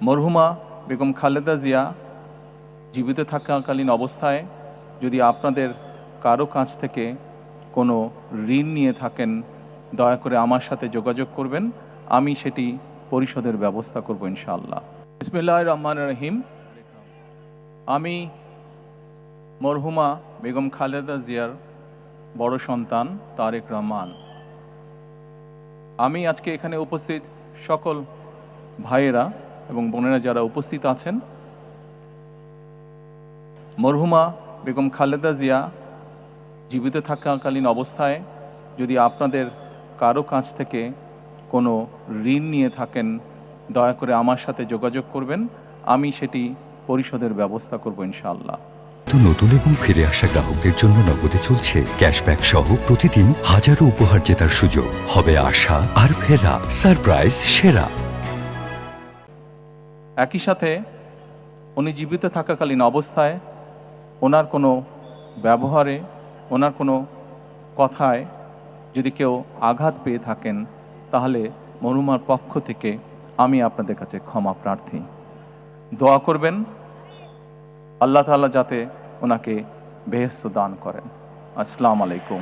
মরহুমা বেগম খালেদা জিয়া জীবিত থাকাকালীন অবস্থায় যদি আপনাদের কারো কাছ থেকে কোনো ঋণ নিয়ে থাকেন, দয়া করে আমার সাথে যোগাযোগ করবেন, আমি সেটি পরিশোধের ব্যবস্থা করব ইনশাআল্লাহ। বিসমিল্লাহির রহমানির রহিম। আমি মরহুমা বেগম খালেদা জিয়ার বড় সন্তান তারেক রহমান। আমি আজকে এখানে উপস্থিত সকল ভাইয়েরা এবং বোনেরা যারা উপস্থিত আছেন, মরহুমা বেগম খালেদা জিয়া জীবিত থাকাকালীন অবস্থায় যদি আপনাদের কারো কাছ থেকে কোনো ঋণ নিয়ে থাকেন, দয়া করে আমার সাথে যোগাযোগ করবেন, আমি সেটি পরিশোধের ব্যবস্থা করব ইনশাআল্লাহ। নতুন এবং ফিরে আসা গ্রাহকদের জন্য নগদে চলছে ক্যাশব্যাক সহ প্রতিদিন হাজারো উপহার জেতার সুযোগ। হবে আশা আর ফেরা, সারপ্রাইজ সেরা। একই সাথে উনি জীবিত থাকাকালীন অবস্থায় ওনার কোনো ব্যবহারে, ওনার কোনো কথায় যদি কেউ আঘাত পেয়ে থাকেন, তাহলে মরহুমার পক্ষ থেকে আমি আপনাদের কাছে ক্ষমা প্রার্থী। দোয়া করবেন আল্লাহ তাআলা যাতে ওনাকে বেহেশত দান করেন। আসসালামু আলাইকুম।